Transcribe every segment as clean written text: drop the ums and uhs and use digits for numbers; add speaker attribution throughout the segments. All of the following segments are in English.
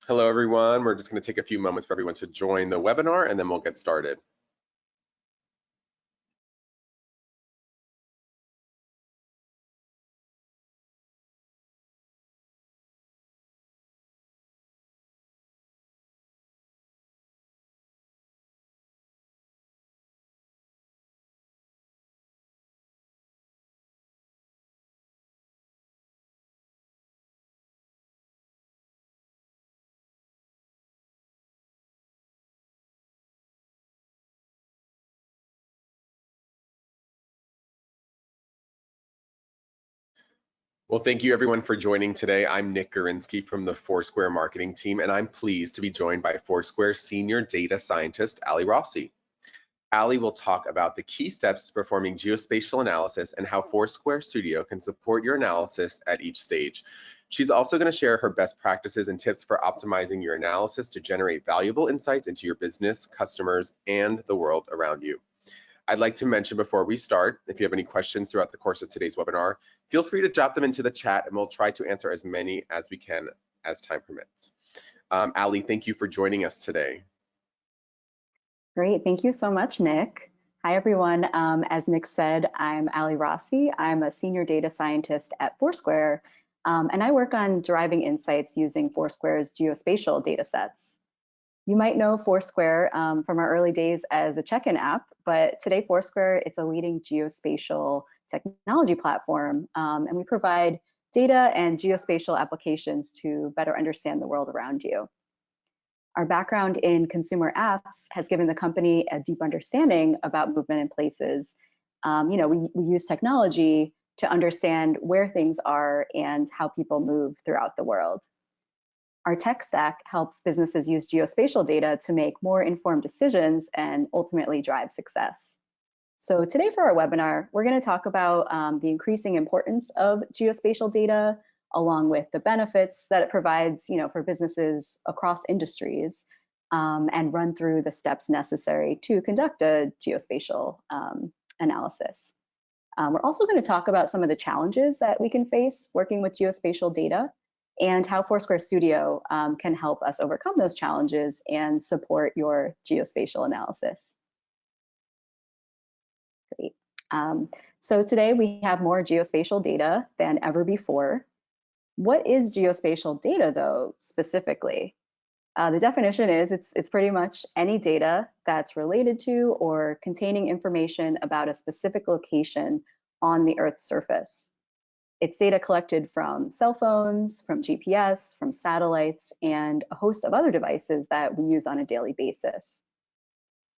Speaker 1: Hello, everyone. We're just going to take a few moments for everyone to join the webinar, and then we'll get started. Well, thank you everyone for joining today. I'm Nick Gorinsky from the Foursquare marketing team, and I'm pleased to be joined by Foursquare Senior Data Scientist, Ali Rossi. Ali will talk about the key steps to performing geospatial analysis and how Foursquare Studio can support your analysis at each stage. She's also going to share her best practices and tips for optimizing your analysis to generate valuable insights into your business, customers, and the world around you. I'd like to mention before we start, if you have any questions throughout the course of today's webinar, feel free to drop them into the chat and we'll try to answer as many as we can as time permits. Ali, thank you for joining us today.
Speaker 2: Great, thank you so much, Nick. Hi, everyone. As Nick said, I'm Ali Rossi. I'm a senior data scientist at Foursquare, and I work on deriving insights using Foursquare's geospatial data sets. You might know Foursquare from our early days as a check-in app, but today Foursquare, it's a leading geospatial technology platform, and we provide data and geospatial applications to better understand the world around you. Our background in consumer apps has given the company a deep understanding about movement in places. We use technology to understand where things are and how people move throughout the world. Our tech stack helps businesses use geospatial data to make more informed decisions and ultimately drive success. So today for our webinar, we're going to talk about the increasing importance of geospatial data, along with the benefits that it provides, for businesses across industries, and run through the steps necessary to conduct a geospatial analysis. We're also going to talk about some of the challenges that we can face working with geospatial data and how Foursquare Studio can help us overcome those challenges and support your geospatial analysis. Great. So today we have more geospatial data than ever before. What is geospatial data, though, specifically? The definition is it's pretty much any data that's related to or containing information about a specific location on the Earth's surface. It's data collected from cell phones, from GPS, from satellites, and a host of other devices that we use on a daily basis.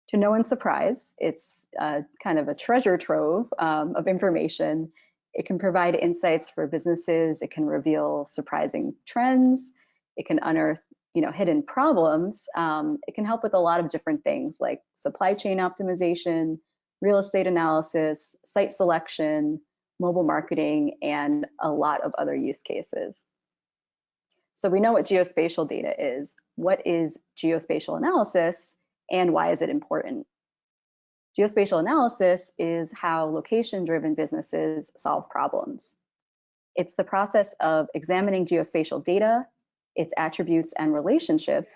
Speaker 2: To no one's surprise, it's kind of a treasure trove of information. It can provide insights for businesses. It can reveal surprising trends. It can unearth, hidden problems. It can help with a lot of different things like supply chain optimization, real estate analysis, site selection, mobile marketing, and a lot of other use cases. So we know what geospatial data is. What is geospatial analysis, and why is it important? Geospatial analysis is how location-driven businesses solve problems. It's the process of examining geospatial data, its attributes and relationships,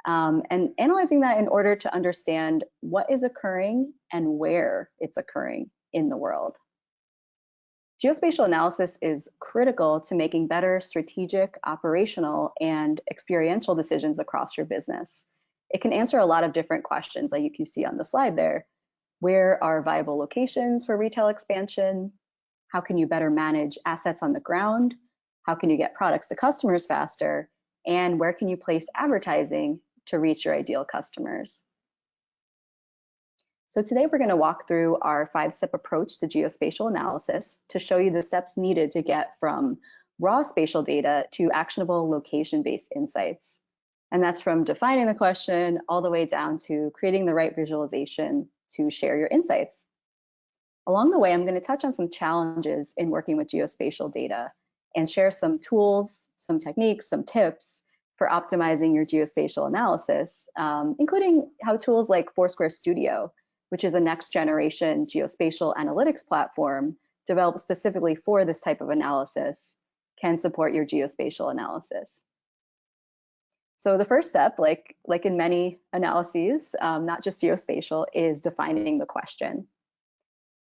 Speaker 2: and analyzing that in order to understand what is occurring and where it's occurring in the world. Geospatial analysis is critical to making better strategic, operational, and experiential decisions across your business. It can answer a lot of different questions, like you can see on the slide there. Where are viable locations for retail expansion? How can you better manage assets on the ground? How can you get products to customers faster? And where can you place advertising to reach your ideal customers? So today we're going to walk through our 5-step approach to geospatial analysis to show you the steps needed to get from raw spatial data to actionable location-based insights. And that's from defining the question all the way down to creating the right visualization to share your insights. Along the way, I'm going to touch on some challenges in working with geospatial data and share some tools, some techniques, some tips for optimizing your geospatial analysis, including how tools like Foursquare Studio, which is a next generation geospatial analytics platform developed specifically for this type of analysis, can support your geospatial analysis. So the first step, like in many analyses, not just geospatial, is defining the question.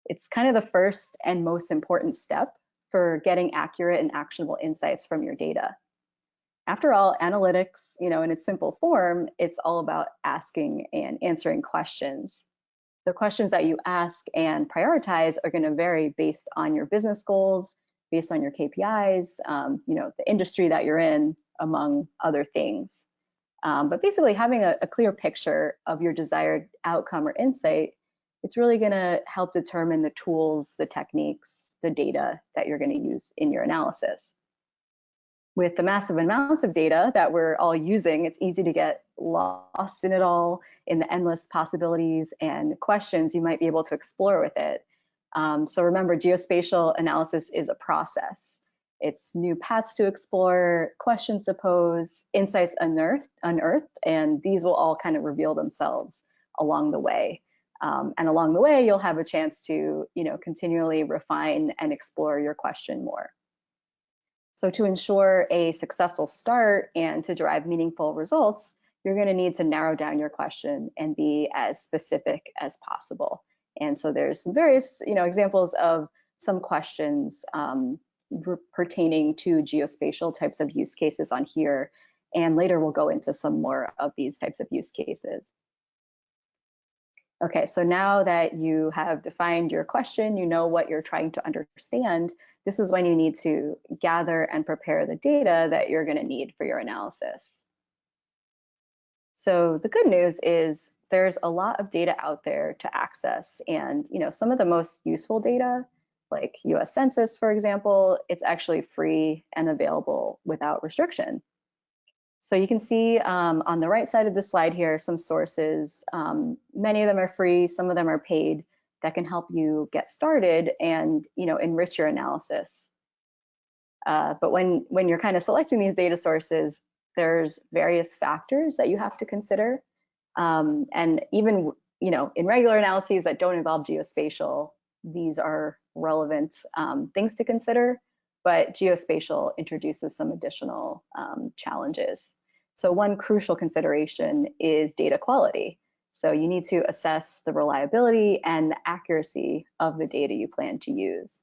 Speaker 2: It's kind of the first and most important step for getting accurate and actionable insights from your data. After all, analytics, in its simple form, it's all about asking and answering questions. The questions that you ask and prioritize are going to vary based on your business goals, based on your KPIs, the industry that you're in, among other things. But basically, having a clear picture of your desired outcome or insight, it's really going to help determine the tools, the techniques, the data that you're going to use in your analysis. With the massive amounts of data that we're all using, it's easy to get lost in it all, in the endless possibilities and questions you might be able to explore with it. So remember, geospatial analysis is a process. It's new paths to explore, questions to pose, insights unearthed, and these will all kind of reveal themselves along the way. And along the way, you'll have a chance to, continually refine and explore your question more. So to ensure a successful start and to derive meaningful results, you're going to need to narrow down your question and be as specific as possible. And so there's some various, examples of some questions pertaining to geospatial types of use cases on here. And later we'll go into some more of these types of use cases. Okay, so now that you have defined your question, you know what you're trying to understand, this is when you need to gather and prepare the data that you're going to need for your analysis. So the good news is there's a lot of data out there to access, and some of the most useful data, like US Census, for example, it's actually free and available without restriction. So you can see on the right side of the slide here some sources. Many of them are free, some of them are paid, that can help you get started and enrich your analysis. But when you're kind of selecting these data sources, there's various factors that you have to consider. And even in regular analyses that don't involve geospatial, these are relevant things to consider. But geospatial introduces some additional challenges. So one crucial consideration is data quality. So you need to assess the reliability and the accuracy of the data you plan to use.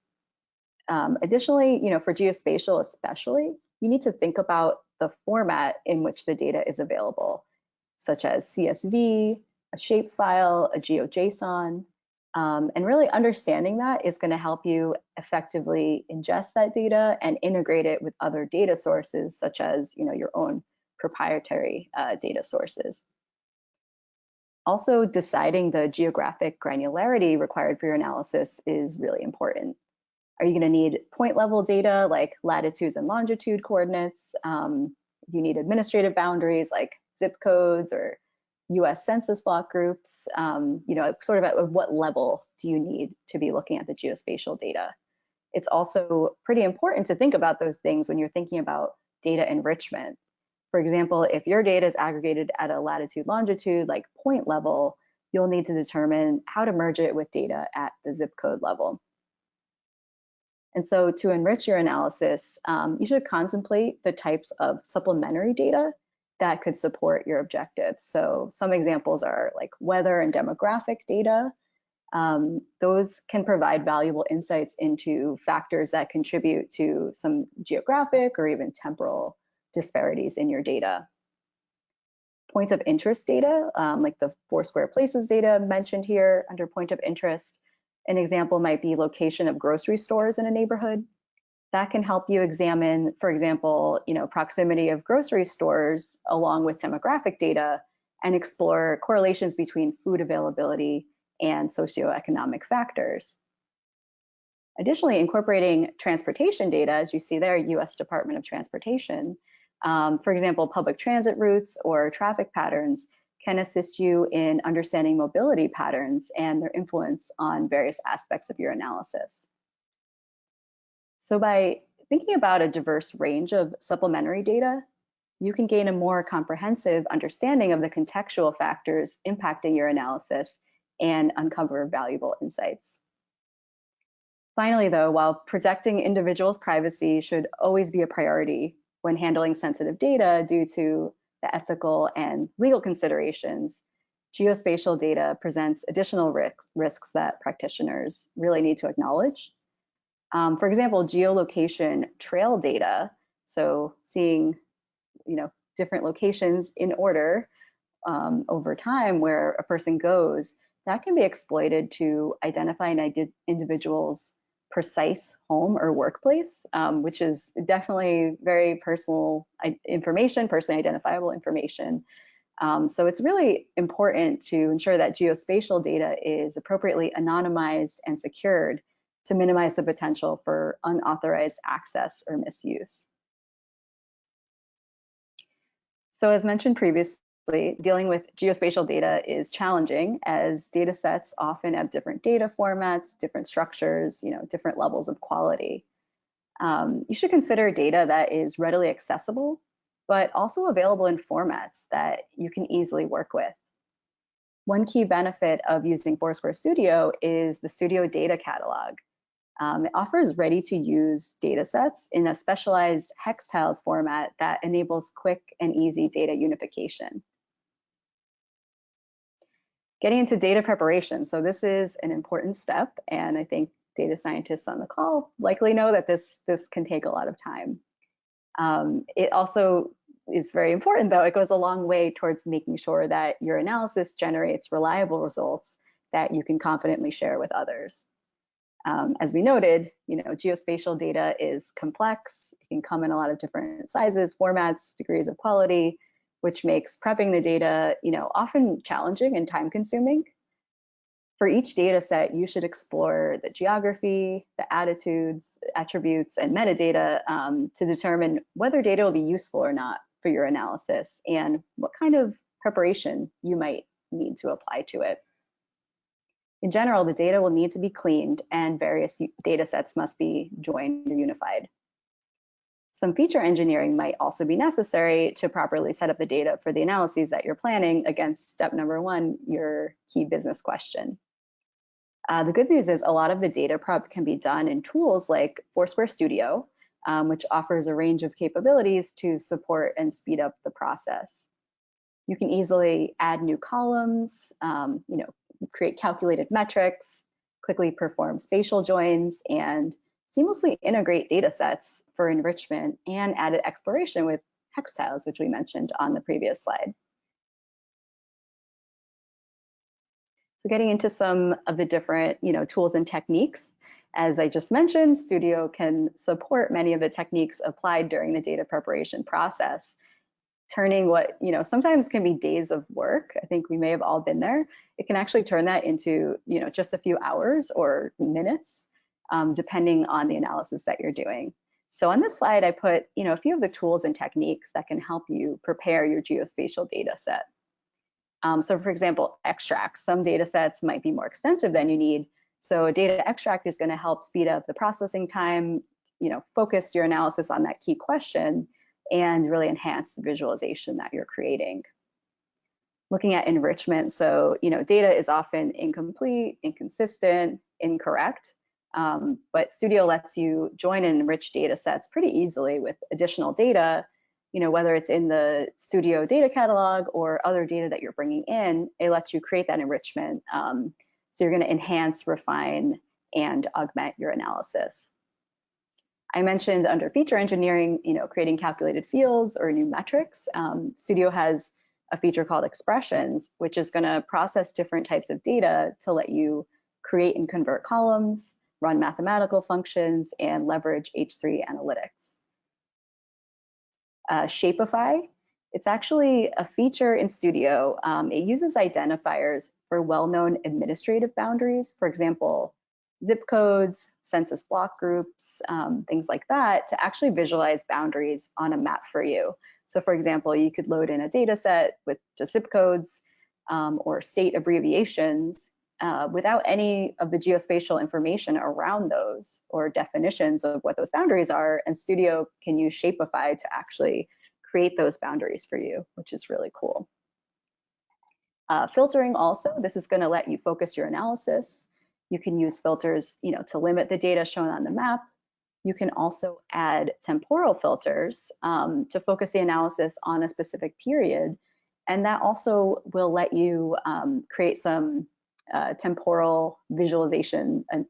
Speaker 2: Additionally, for geospatial especially, you need to think about the format in which the data is available, such as CSV, a shapefile, a GeoJSON. And really understanding that is going to help you effectively ingest that data and integrate it with other data sources, such as your own proprietary data sources. Also, deciding the geographic granularity required for your analysis is really important. Are you going to need point level data like latitudes and longitude coordinates? Do you need administrative boundaries like zip codes or US Census block groups? Sort of at what level do you need to be looking at the geospatial data? It's also pretty important to think about those things when you're thinking about data enrichment. For example, if your data is aggregated at a latitude longitude like point level, you'll need to determine how to merge it with data at the zip code level. And so to enrich your analysis, you should contemplate the types of supplementary data that could support your objectives. So some examples are like weather and demographic data. Those can provide valuable insights into factors that contribute to some geographic or even temporal disparities in your data. Points of interest data, like the Foursquare Places data mentioned here under point of interest. An example might be location of grocery stores in a neighborhood. That can help you examine, for example, proximity of grocery stores along with demographic data and explore correlations between food availability and socioeconomic factors. Additionally, incorporating transportation data, as you see there, US Department of Transportation, for example, public transit routes or traffic patterns can assist you in understanding mobility patterns and their influence on various aspects of your analysis. So by thinking about a diverse range of supplementary data, you can gain a more comprehensive understanding of the contextual factors impacting your analysis and uncover valuable insights. Finally, though, while protecting individuals' privacy should always be a priority when handling sensitive data due to the ethical and legal considerations, geospatial data presents additional risks that practitioners really need to acknowledge. For example, geolocation trail data, so seeing different locations in order over time where a person goes, that can be exploited to identify an individual's precise home or workplace, which is definitely very personal information, personally identifiable information. So it's really important to ensure that geospatial data is appropriately anonymized and secured to minimize the potential for unauthorized access or misuse. So as mentioned previously, dealing with geospatial data is challenging as data sets often have different data formats, different structures, different levels of quality. You should consider data that is readily accessible, but also available in formats that you can easily work with. One key benefit of using Foursquare Studio is the Studio Data Catalog. It offers ready-to-use data sets in a specialized hex tiles format that enables quick and easy data unification. Getting into data preparation. So this is an important step, and I think data scientists on the call likely know that this can take a lot of time. It also is very important, though. It goes a long way towards making sure that your analysis generates reliable results that you can confidently share with others. As we noted, geospatial data is complex. It can come in a lot of different sizes, formats, degrees of quality, which makes prepping the data, often challenging and time-consuming. For each data set, you should explore the geography, the attitudes, attributes, and metadata to determine whether data will be useful or not for your analysis and what kind of preparation you might need to apply to it. In general, the data will need to be cleaned and various data sets must be joined or unified. Some feature engineering might also be necessary to properly set up the data for the analyses that you're planning against step number one, your key business question. The good news is a lot of the data prep can be done in tools like Foursquare Studio, which offers a range of capabilities to support and speed up the process. You can easily add new columns, create calculated metrics, quickly perform spatial joins, and seamlessly integrate data sets for enrichment and added exploration with hex tiles, which we mentioned on the previous slide. So getting into some of the different tools and techniques, as I just mentioned, Studio can support many of the techniques applied during the data preparation process, turning what sometimes can be days of work. I think we may have all been there. It can actually turn that into just a few hours or minutes, depending on the analysis that you're doing. So on this slide, I put a few of the tools and techniques that can help you prepare your geospatial data set. So for example, extracts. Some data sets might be more extensive than you need. So a data extract is going to help speed up the processing time, focus your analysis on that key question, and really enhance the visualization that you're creating. Looking at enrichment, so data is often incomplete, inconsistent, incorrect, but Studio lets you join and enrich data sets pretty easily with additional data, whether it's in the Studio data catalog or other data that you're bringing in. It lets you create that enrichment. So you're going to enhance, refine, and augment your analysis. I mentioned under feature engineering, creating calculated fields or new metrics. Studio has a feature called expressions, which is going to process different types of data to let you create and convert columns, run mathematical functions, and leverage H3 analytics. Shapeify, it's actually a feature in Studio. It uses identifiers for well-known administrative boundaries, for example, zip codes, census block groups, things like that, to actually visualize boundaries on a map for you. So for example, you could load in a data set with just zip codes or state abbreviations without any of the geospatial information around those or definitions of what those boundaries are, and Studio can use Shapeify to actually create those boundaries for you, which is really cool. Filtering also, this is going to let you focus your analysis. You can use filters, to limit the data shown on the map, You can also add temporal filters to focus the analysis on a specific period. And that also will let you create some temporal visualization and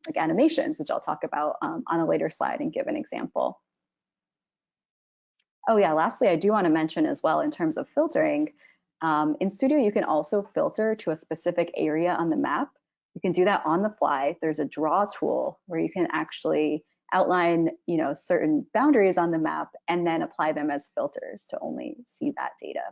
Speaker 2: like animations, which I'll talk about on a later slide and give an example. Oh yeah, lastly, I do want to mention as well in terms of filtering, in Studio, you can also filter to a specific area on the map. You can do that on the fly. There's a draw tool where you can actually outline, certain boundaries on the map and then apply them as filters to only see that data.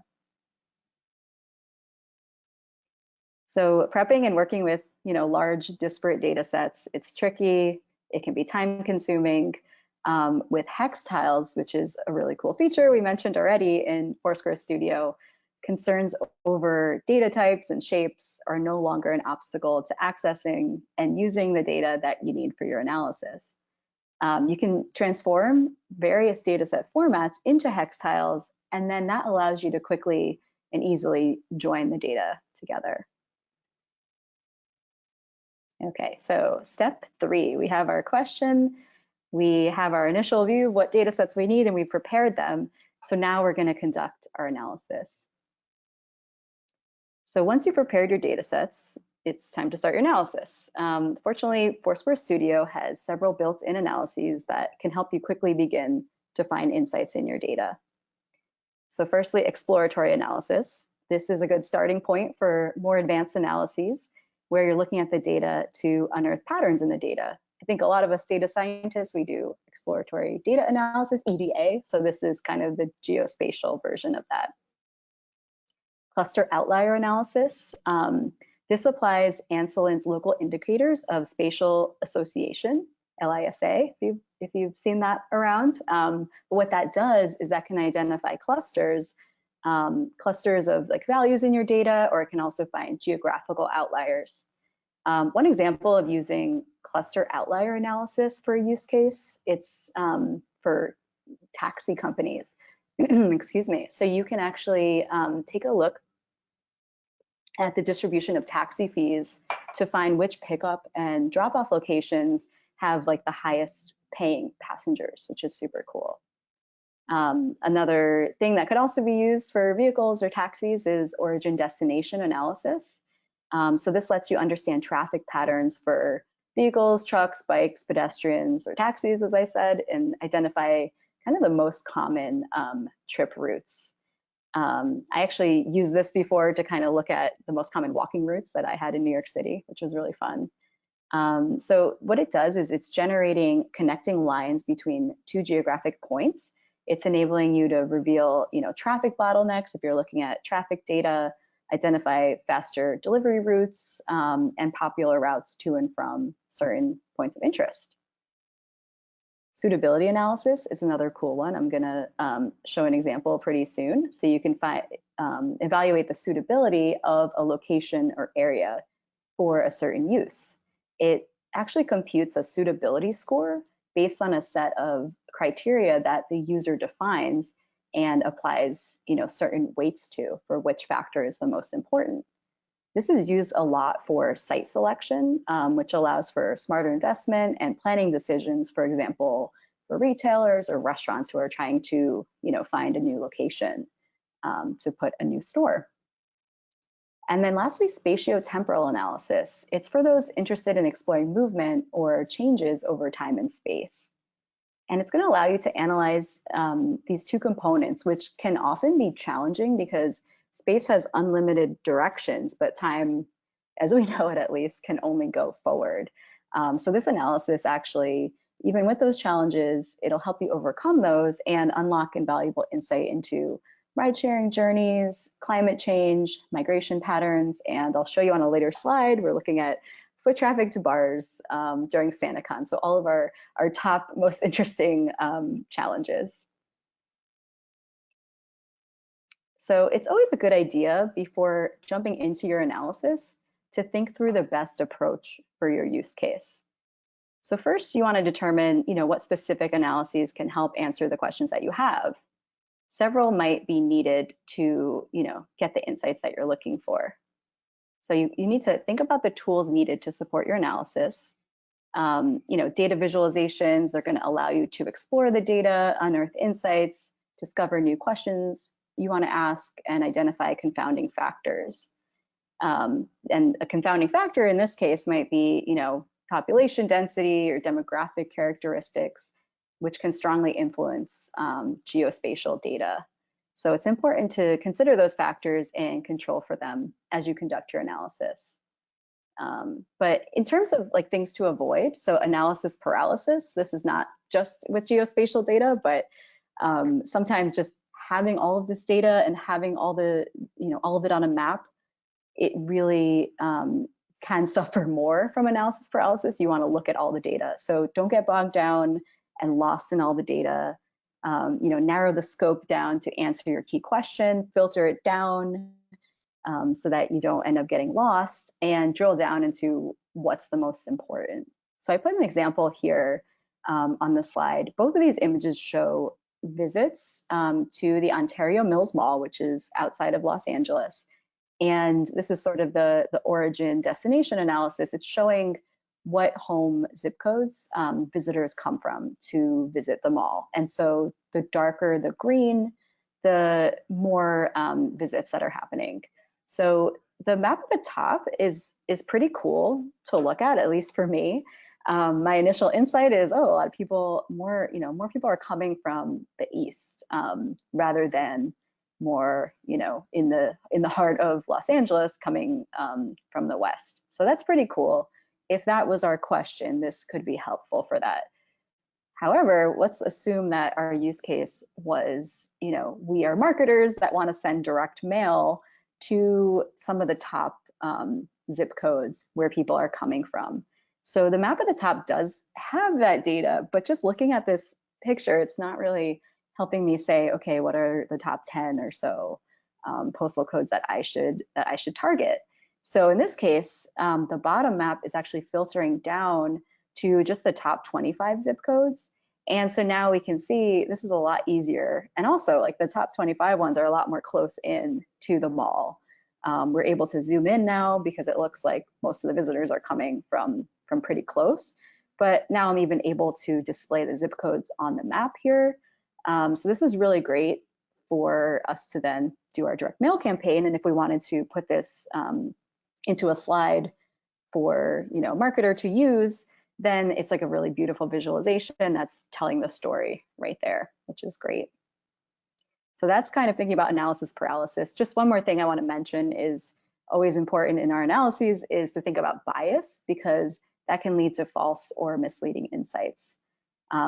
Speaker 2: So prepping and working with, large disparate data sets, it's tricky. It can be time consuming. With hex tiles, which is a really cool feature we mentioned already in Foursquare Studio, concerns over data types and shapes are no longer an obstacle to accessing and using the data that you need for your analysis. You can transform various dataset formats into hex tiles, and then that allows you to quickly and easily join the data together. Okay, so step 3, we have our question, we have our initial view of what data sets we need, and we've prepared them. So now we're going to conduct our analysis. So once you've prepared your data sets, it's time to start your analysis. Fortunately, Foursquare Studio has several built-in analyses that can help you quickly begin to find insights in your data. So firstly, exploratory analysis. This is a good starting point for more advanced analyses where you're looking at the data to unearth patterns in the data. I think a lot of us data scientists, we do exploratory data analysis, EDA. So this is kind of the geospatial version of that. Cluster outlier analysis. This applies Anselin's local indicators of spatial association, LISA, if you've seen that around. But what that does is that can identify clusters of like values in your data, or it can also find geographical outliers. One example of using cluster outlier analysis for a use case, it's for taxi companies. Excuse me. So you can actually take a look at the distribution of taxi fees to find which pickup and drop-off locations have like the highest paying passengers, which is super cool. Another thing that could also be used for vehicles or taxis is origin destination analysis. So this lets you understand traffic patterns for vehicles, trucks, bikes, pedestrians, or taxis, as I said, and identify kind of the most common trip routes. I actually used this before to kind of look at the most common walking routes that I had in New York City, which was really fun. So what it does is it's generating connecting lines between two geographic points. It's enabling you to reveal, traffic bottlenecks if you're looking at traffic data, identify faster delivery routes, and popular routes to and from certain points of interest. Suitability analysis is another cool one. I'm going to show an example pretty soon. So you can evaluate the suitability of a location or area for a certain use. It actually computes a suitability score based on a set of criteria that the user defines and applies, certain weights to for which factor is the most important. This is used a lot for site selection, which allows for smarter investment and planning decisions, for example, for retailers or restaurants who are trying to, find a new location to put a new store. And then lastly, spatiotemporal analysis. It's for those interested in exploring movement or changes over time and space. And it's going to allow you to analyze these two components, which can often be challenging because space has unlimited directions, but time, as we know it at least, can only go forward. So this analysis actually, even with those challenges, it'll help you overcome those and unlock invaluable insight into ride-sharing journeys, climate change, migration patterns, and I'll show you on a later slide, we're looking at foot traffic to bars during SantaCon. So all of our top most interesting challenges. So it's always a good idea before jumping into your analysis to think through the best approach for your use case. So first you want to determine, what specific analyses can help answer the questions that you have. Several might be needed to, get the insights that you're looking for. So you need to think about the tools needed to support your analysis. Data visualizations, they're going to allow you to explore the data, unearth insights, discover new questions you want to ask, and identify confounding factors. And a confounding factor in this case might be, population density or demographic characteristics, which can strongly influence geospatial data. So it's important to consider those factors and control for them as you conduct your analysis. But in terms of like things to avoid, so analysis paralysis, this is not just with geospatial data, but sometimes just having all of this data and having all of it on a map, it really can suffer more from analysis paralysis. You want to look at all the data. So don't get bogged down and lost in all the data. Narrow the scope down to answer your key question, filter it down so that you don't end up getting lost, and drill down into what's the most important. So I put an example here on the slide. Both of these images show visits to the Ontario Mills Mall, which is outside of Los Angeles. And this is sort of the origin destination analysis. It's showing what home zip codes visitors come from to visit the mall. And so the darker the green, the more visits that are happening. So the map at the top is pretty cool to look at least for me. My initial insight is, a lot of people, more people are coming from the east rather than more, in the heart of Los Angeles, coming from the west. So that's pretty cool. If that was our question, this could be helpful for that. However, let's assume that our use case was, we are marketers that want to send direct mail to some of the top zip codes where people are coming from. So the map at the top does have that data, but just looking at this picture, it's not really helping me say, okay, what are the top 10 or so postal codes that I should target? So in this case, the bottom map is actually filtering down to just the top 25 zip codes. And so now we can see this is a lot easier. And also, like, the top 25 ones are a lot more close in to the mall. We're able to zoom in now because it looks like most of the visitors are coming from pretty close. But now I'm even able to display the zip codes on the map here. So this is really great for us to then do our direct mail campaign. And if we wanted to put this into a slide for marketer to use, then it's like a really beautiful visualization that's telling the story right there, which is great. So that's kind of thinking about analysis paralysis. Just one more thing I want to mention is always important in our analyses is to think about bias, because that can lead to false or misleading insights.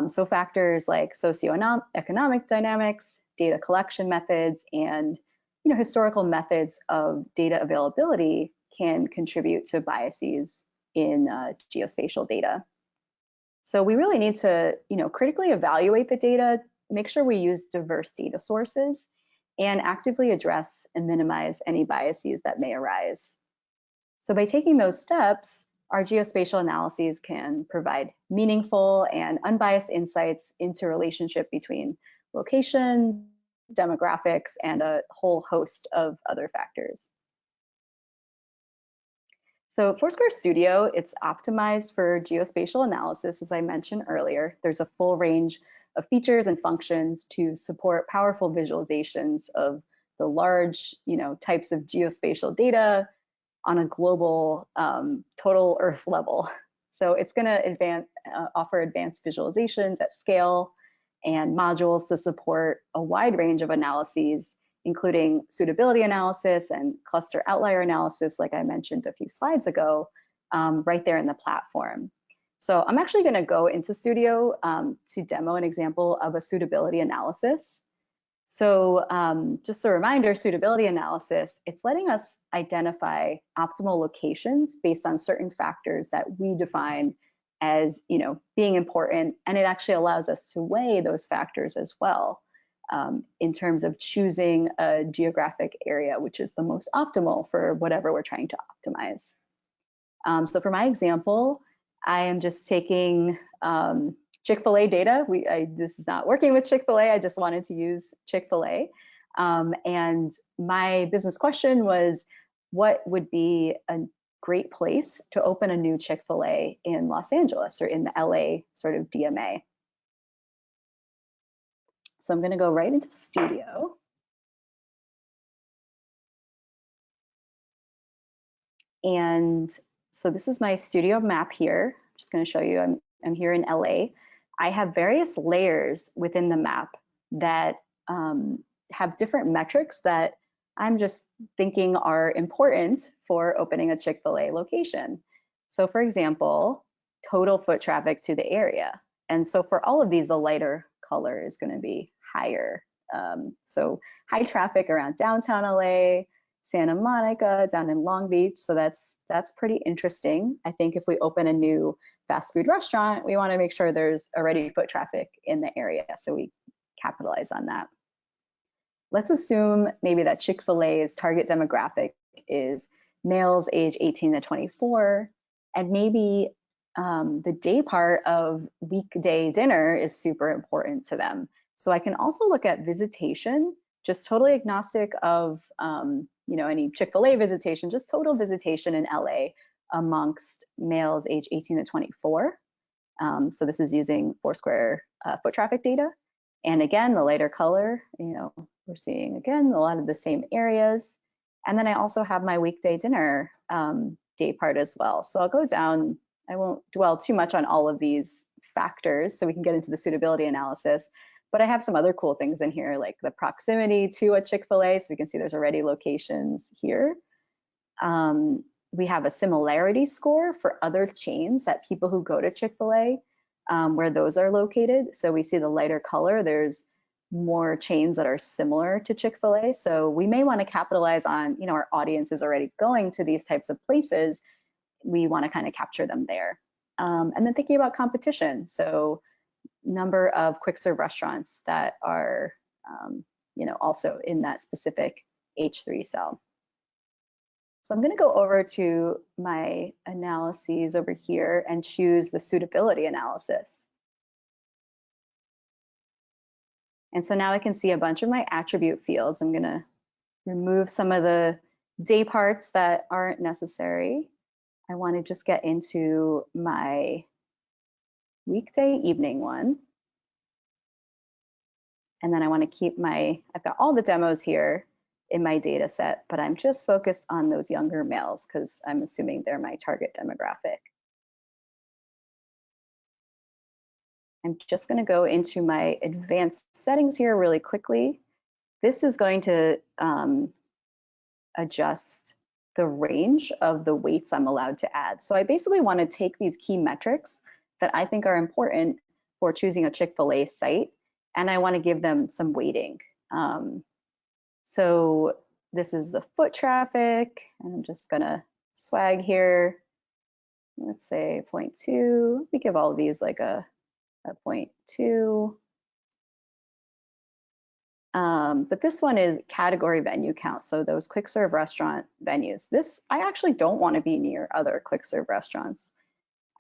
Speaker 2: So factors like socioeconomic dynamics, data collection methods, and historical methods of data availability can contribute to biases in geospatial data. So we really need to critically evaluate the data, make sure we use diverse data sources, and actively address and minimize any biases that may arise. So by taking those steps, our geospatial analyses can provide meaningful and unbiased insights into relationship between location, demographics, and a whole host of other factors. So Foursquare Studio, it's optimized for geospatial analysis, as I mentioned earlier. There's a full range of features and functions to support powerful visualizations of the large, types of geospatial data on a global total Earth level. So it's going to offer advanced visualizations at scale and modules to support a wide range of analyses, including suitability analysis and cluster outlier analysis, like I mentioned a few slides ago, right there in the platform. So I'm actually going to go into Studio to demo an example of a suitability analysis. So just a reminder, suitability analysis, it's letting us identify optimal locations based on certain factors that we define as being important, and it actually allows us to weigh those factors as well in terms of choosing a geographic area which is the most optimal for whatever we're trying to optimize. So for my example, I am just taking Chick-fil-A data. This is not working with Chick-fil-A. I just wanted to use Chick-fil-A. And my business question was, what would be great place to open a new Chick-fil-A in Los Angeles or in the LA sort of DMA. So I'm going to go right into Studio. And so this is my studio map here. I'm just going to show you I'm here in LA. I have various layers within the map that have different metrics that I'm just thinking are important for opening a Chick-fil-A location. So for example, total foot traffic to the area. And so for all of these, the lighter color is going to be higher. So high traffic around downtown LA, Santa Monica, down in Long Beach. So that's pretty interesting. I think if we open a new fast food restaurant, we want to make sure there's already foot traffic in the area. So we capitalize on that. Let's assume maybe that Chick-fil-A's target demographic is males age 18 to 24, and maybe the day part of weekday dinner is super important to them. So I can also look at visitation, just totally agnostic of any Chick-fil-A visitation, just total visitation in LA amongst males age 18 to 24. So this is using Foursquare foot traffic data. And again, the lighter color, we're seeing again a lot of the same areas. And then I also have my weekday dinner day part as well. So I'll go down, I won't dwell too much on all of these factors so we can get into the suitability analysis. But I have some other cool things in here, like the proximity to a Chick-fil-A. So we can see there's already locations here. We have a similarity score for other chains that people who go to Chick-fil-A, where those are located. So we see the lighter color, there's more chains that are similar to Chick-fil-A. So we may want to capitalize on, our audience is already going to these types of places. We want to kind of capture them there. And then thinking about competition. So number of quick serve restaurants that are, also in that specific H3 cell. So I'm going to go over to my analyses over here and choose the suitability analysis. And so now I can see a bunch of my attribute fields. I'm going to remove some of the day parts that aren't necessary. I want to just get into my weekday evening one. And then I want to keep I've got all the demos here in my data set, but I'm just focused on those younger males because I'm assuming they're my target demographic. I'm just going to go into my advanced settings here really quickly. This is going to adjust the range of the weights I'm allowed to add. So I basically want to take these key metrics that I think are important for choosing a Chick-fil-A site, and I want to give them some weighting. So this is the foot traffic, and I'm just going to swag here. Let's say 0.2. We give all of these like a 0.2. But this one is category venue count. So those quick serve restaurant venues. This, I actually don't want to be near other quick serve restaurants.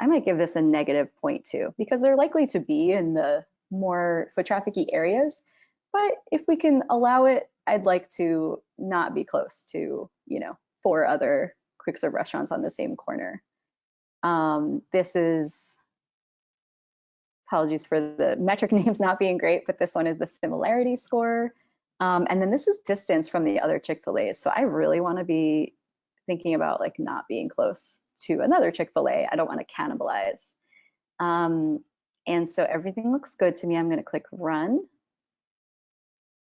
Speaker 2: I might give this a negative 0.2 because they're likely to be in the more foot trafficy areas. But if we can allow it, I'd like to not be close to, 4 other quick serve restaurants on the same corner. This is, apologies for the metric names not being great, but this one is the similarity score. And then this is distance from the other Chick-fil-A's. So I really want to be thinking about like not being close to another Chick-fil-A. I don't want to cannibalize. And so everything looks good to me. I'm going to click run.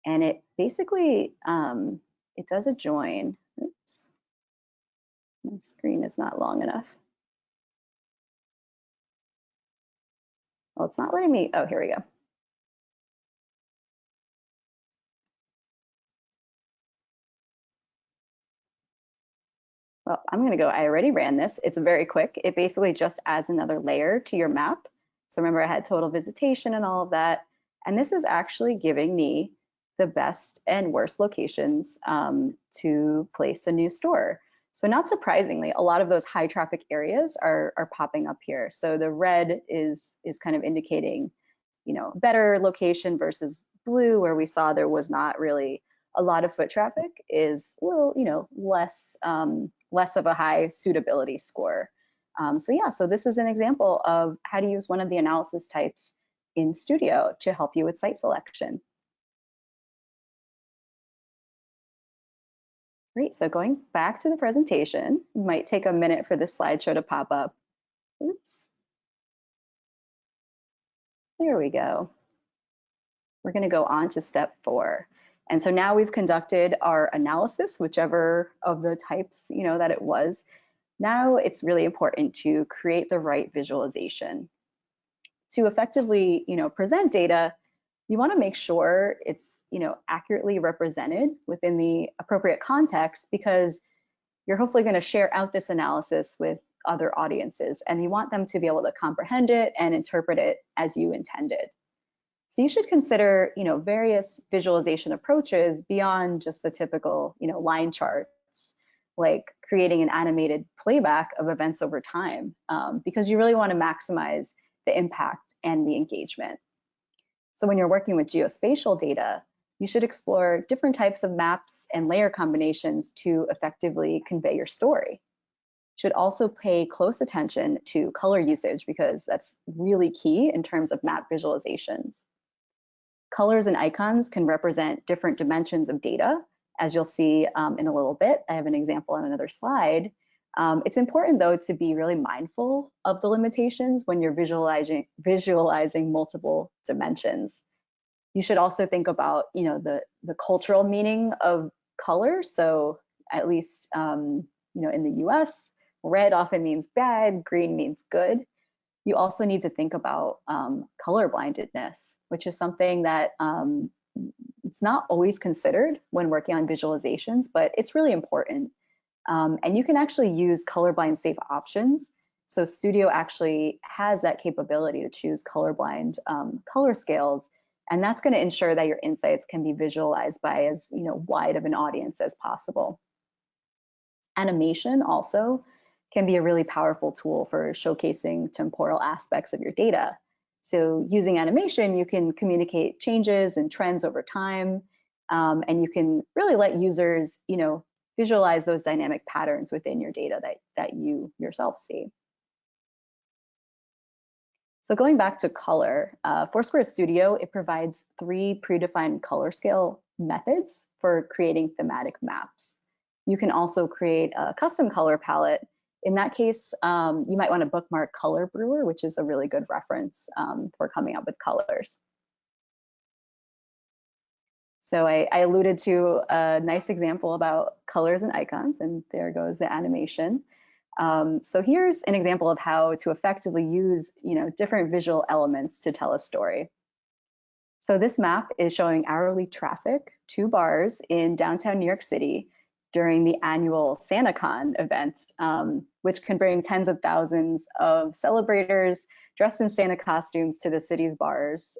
Speaker 2: And it basically, it does a join. Oops, my screen is not long enough. Well, it's not letting me, oh, here we go. Well, I'm going to go, I already ran this. It's very quick. It basically just adds another layer to your map. So remember I had total visitation and all of that. And this is actually giving me the best and worst locations to place a new store. So not surprisingly, a lot of those high traffic areas are popping up here. So the red is kind of indicating, better location versus blue, where we saw there was not really a lot of foot traffic, is a little, less less of a high suitability score. So this is an example of how to use one of the analysis types in Studio to help you with site selection. Great, so going back to the presentation, it might take a minute for this slideshow to pop up. Oops. There we go. We're going to go on to step 4. And so now we've conducted our analysis, whichever of the types, that it was. Now it's really important to create the right visualization. To effectively, present data, you want to make sure it's, accurately represented within the appropriate context, because you're hopefully going to share out this analysis with other audiences, and you want them to be able to comprehend it and interpret it as you intended. So you should consider, various visualization approaches beyond just the typical, line charts, like creating an animated playback of events over time, because you really want to maximize the impact and the engagement. So when you're working with geospatial data, you should explore different types of maps and layer combinations to effectively convey your story. You should also pay close attention to color usage, because that's really key in terms of map visualizations. Colors and icons can represent different dimensions of data, as you'll see in a little bit. I have an example on another slide. It's important, though, to be really mindful of the limitations when you're visualizing multiple dimensions. You should also think about, the cultural meaning of color. So at least, in the US, red often means bad, green means good. You also need to think about color blindedness, which is something that it's not always considered when working on visualizations, but it's really important. And you can actually use colorblind safe options. So Studio actually has that capability to choose colorblind color scales, and that's going to ensure that your insights can be visualized by as wide of an audience as possible. Animation also can be a really powerful tool for showcasing temporal aspects of your data. So using animation, you can communicate changes and trends over time, and you can really let users, visualize those dynamic patterns within your data that you yourself see. So going back to color, Foursquare Studio, it provides 3 predefined color scale methods for creating thematic maps. You can also create a custom color palette. In that case, you might want to bookmark Color Brewer, which is a really good reference for coming up with colors. So I alluded to a nice example about colors and icons, and there goes the animation. So here's an example of how to effectively use, different visual elements to tell a story. So this map is showing hourly traffic to bars in downtown New York City during the annual SantaCon event, which can bring tens of thousands of celebrators dressed in Santa costumes to the city's bars.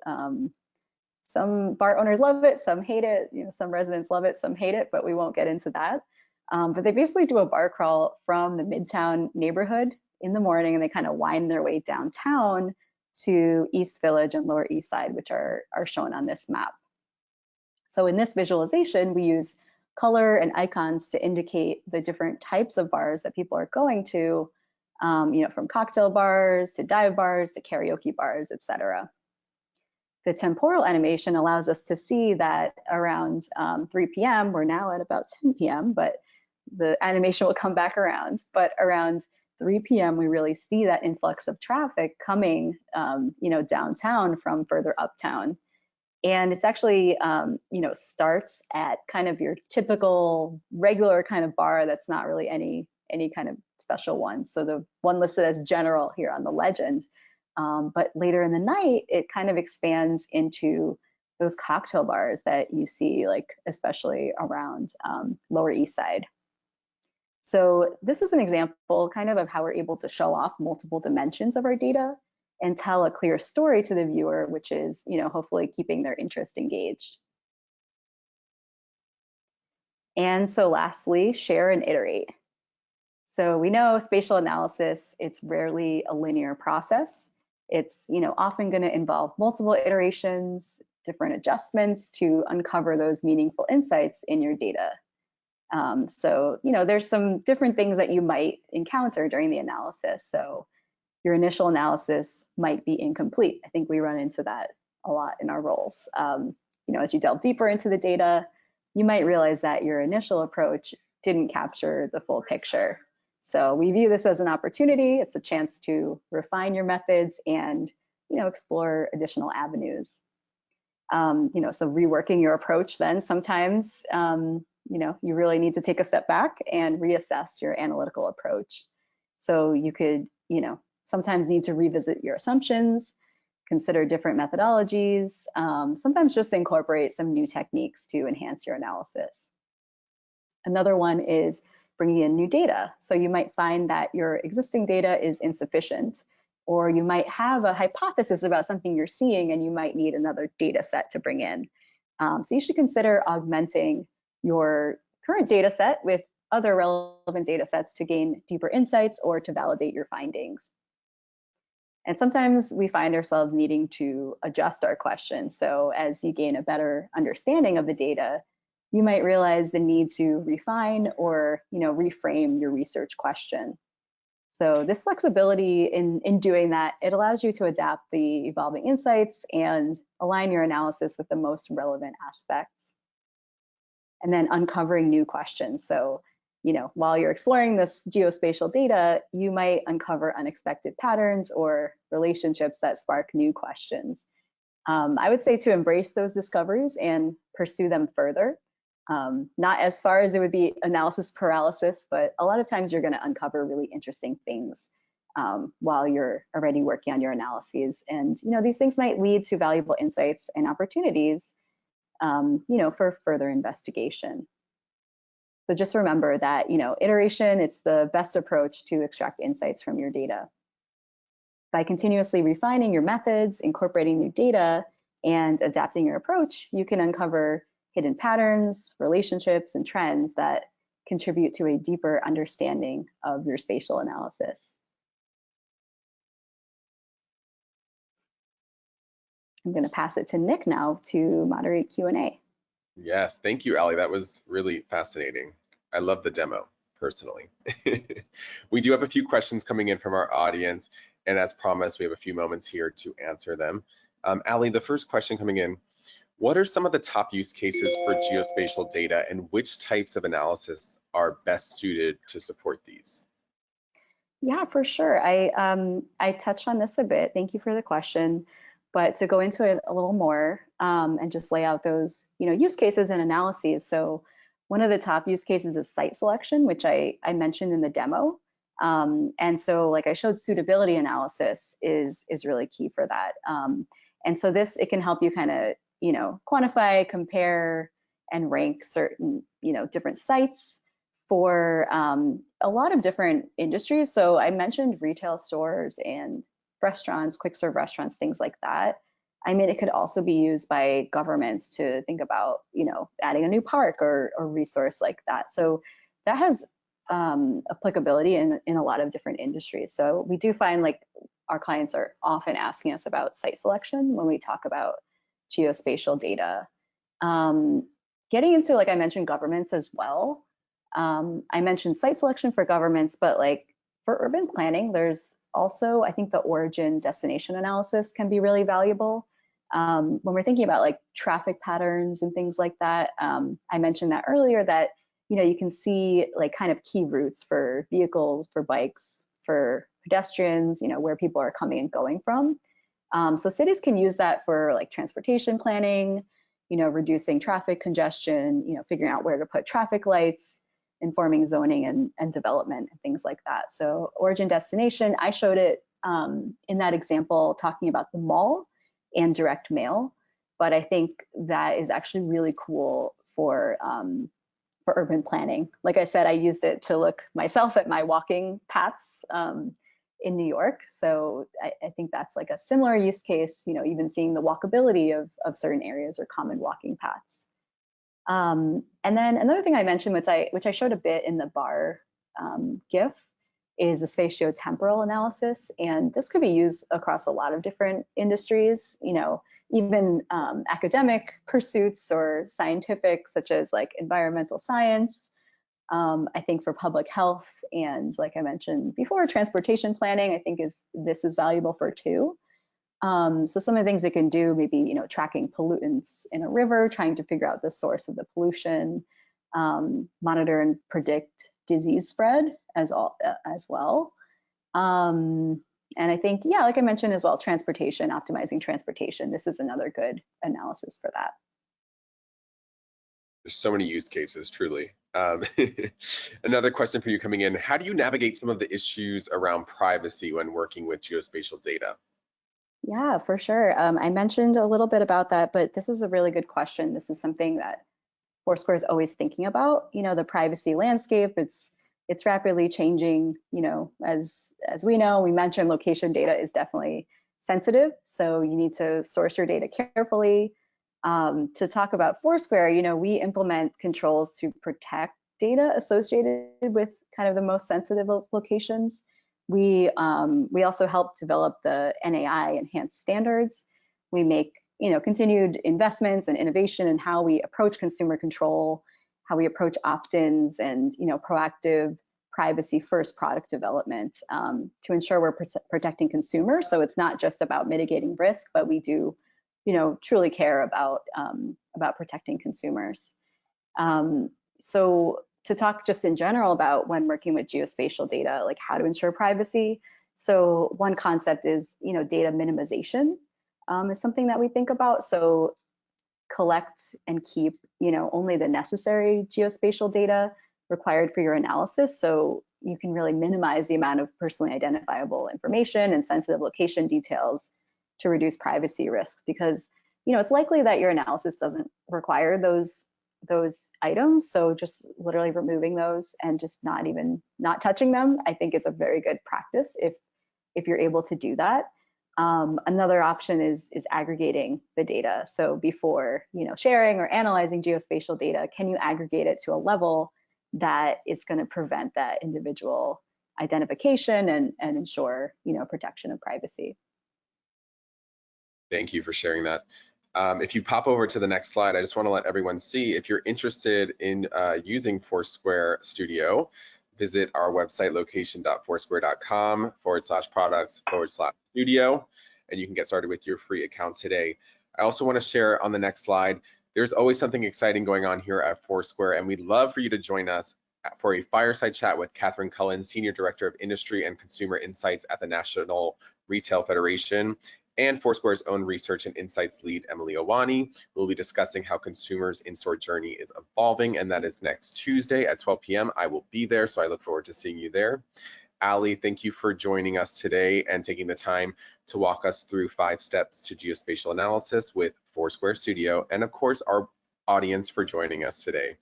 Speaker 2: Some bar owners love it, some hate it, some residents love it, some hate it, but we won't get into that. But they basically do a bar crawl from the Midtown neighborhood in the morning, and they kind of wind their way downtown to East Village and Lower East Side, which are shown on this map. So in this visualization, we use color and icons to indicate the different types of bars that people are going to, from cocktail bars to dive bars to karaoke bars, etc. The temporal animation allows us to see that around 3 p.m., we're now at about 10 p.m., but the animation will come back around. But around 3 p.m., we really see that influx of traffic coming, downtown from further uptown. And it's actually, starts at kind of your typical regular kind of bar that's not really any kind of special one. So the one listed as general here on the legend. But later in the night, it kind of expands into those cocktail bars that you see, like especially around Lower East Side. So this is an example kind of how we're able to show off multiple dimensions of our data and tell a clear story to the viewer, which is, hopefully keeping their interest engaged. And so lastly, share and iterate. So we know spatial analysis, it's rarely a linear process. It's often going to involve multiple iterations, different adjustments to uncover those meaningful insights in your data. So, there's some different things that you might encounter during the analysis. So your initial analysis might be incomplete. I think we run into that a lot in our roles. As you delve deeper into the data, you might realize that your initial approach didn't capture the full picture. So we view this as an opportunity. It's a chance to refine your methods and, explore additional avenues. So reworking your approach then sometimes, you really need to take a step back and reassess your analytical approach. So you could, sometimes need to revisit your assumptions, consider different methodologies, sometimes just incorporate some new techniques to enhance your analysis. Another one is bringing in new data. So you might find that your existing data is insufficient, or you might have a hypothesis about something you're seeing and you might need another data set to bring in. So you should consider augmenting your current data set with other relevant data sets to gain deeper insights or to validate your findings. And sometimes we find ourselves needing to adjust our question. So as you gain a better understanding of the data, you might realize the need to refine or reframe your research question. So this flexibility in doing that, it allows you to adapt the evolving insights and align your analysis with the most relevant aspects. And then uncovering new questions. So, while you're exploring this geospatial data, you might uncover unexpected patterns or relationships that spark new questions. I would say to embrace those discoveries and pursue them further. Not as far as it would be analysis paralysis, but a lot of times you're going to uncover really interesting things while you're already working on your analyses. And, these things might lead to valuable insights and opportunities, for further investigation. So just remember that, iteration, it's the best approach to extract insights from your data. By continuously refining your methods, incorporating new data, and adapting your approach, you can uncover hidden patterns, relationships, and trends that contribute to a deeper understanding of your spatial analysis. I'm going to pass it to Nick now to moderate Q&A.
Speaker 1: Yes, thank you, Ali. That was really fascinating. I love the demo, personally. We do have a few questions coming in from our audience, and as promised, we have a few moments here to answer them. Ali, the first question coming in, what are some of the top use cases for geospatial data, and which types of analysis are best suited to support these?
Speaker 2: Yeah, for sure. I touched on this a bit. Thank you for the question. But to go into it a little more and just lay out those, use cases and analyses. So one of the top use cases is site selection, which I mentioned in the demo. And so, like I showed, suitability analysis is really key for that. And so it can help you kind of, quantify, compare, and rank certain, different sites for a lot of different industries. So I mentioned retail stores and restaurants, quick serve restaurants, things like that. I mean, it could also be used by governments to think about, adding a new park or resource like that. So that has applicability in a lot of different industries. So we do find like our clients are often asking us about site selection when we talk about geospatial data. Getting into, like I mentioned, governments as well. I mentioned site selection for governments, but like for urban planning, there's also, I think the origin destination analysis can be really valuable. When we're thinking about like traffic patterns and things like that, I mentioned that earlier that, you can see like kind of key routes for vehicles, for bikes, for pedestrians, where people are coming and going from. So cities can use that for like transportation planning, reducing traffic congestion, figuring out where to put traffic lights, informing zoning and development and things like that. So origin destination, I showed it in that example talking about the mall and direct mail, but I think that is actually really cool for urban planning. Like I said, I used it to look myself at my walking paths in New York. So I think that's like a similar use case, even seeing the walkability of certain areas or common walking paths. And then another thing I mentioned, which I showed a bit in the bar GIF, is the spatiotemporal analysis. And this could be used across a lot of different industries, even academic pursuits or scientific, such as like environmental science, I think for public health and, like I mentioned before, transportation planning, I think this is valuable for too. So some of the things it can do, maybe tracking pollutants in a river, trying to figure out the source of the pollution, monitor and predict disease spread as well. And I think, yeah, like I mentioned as well, transportation, optimizing transportation. This is another good analysis for that.
Speaker 1: There's so many use cases, truly. Another question for you coming in: how do you navigate some of the issues around privacy when working with geospatial data?
Speaker 2: Yeah, for sure. I mentioned a little bit about that, but this is a really good question. This is something that Foursquare is always thinking about. The privacy landscape. It's rapidly changing. As we know, we mentioned location data is definitely sensitive, so you need to source your data carefully. To talk about Foursquare, we implement controls to protect data associated with kind of the most sensitive locations. We also help develop the NAI enhanced standards. We make continued investments and innovation in how we approach consumer control, how we approach opt-ins, and proactive privacy-first product development to ensure we're protecting consumers. So it's not just about mitigating risk, but we do truly care about protecting consumers. So to talk just in general about when working with geospatial data, like how to ensure privacy. So one concept is, data minimization is something that we think about. So collect and keep, only the necessary geospatial data required for your analysis. So you can really minimize the amount of personally identifiable information and sensitive location details to reduce privacy risks, because it's likely that your analysis doesn't require those items. So just literally removing those and just not touching them, I think is a very good practice if you're able to do that. Another option is aggregating the data. So before sharing or analyzing geospatial data, can you aggregate it to a level that it's going to prevent that individual identification and ensure protection of privacy.
Speaker 1: Thank you for sharing that. If you pop over to the next slide, I just want to let everyone see, if you're interested in using Foursquare Studio, visit our website, location.foursquare.com/products/studio, and you can get started with your free account today. I also want to share on the next slide, there's always something exciting going on here at Foursquare, and we'd love for you to join us for a fireside chat with Catherine Cullen, Senior Director of Industry and Consumer Insights at the National Retail Federation, and Foursquare's own research and insights lead, Emily Owani. We'll be discussing how consumers' in-store journey is evolving, and that is next Tuesday at 12 p.m. I will be there, so I look forward to seeing you there. Ali, thank you for joining us today and taking the time to walk us through 5 steps to geospatial analysis with Foursquare Studio, and of course, our audience for joining us today.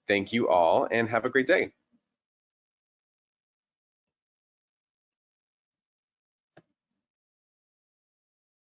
Speaker 1: Thank you all, and have a great day.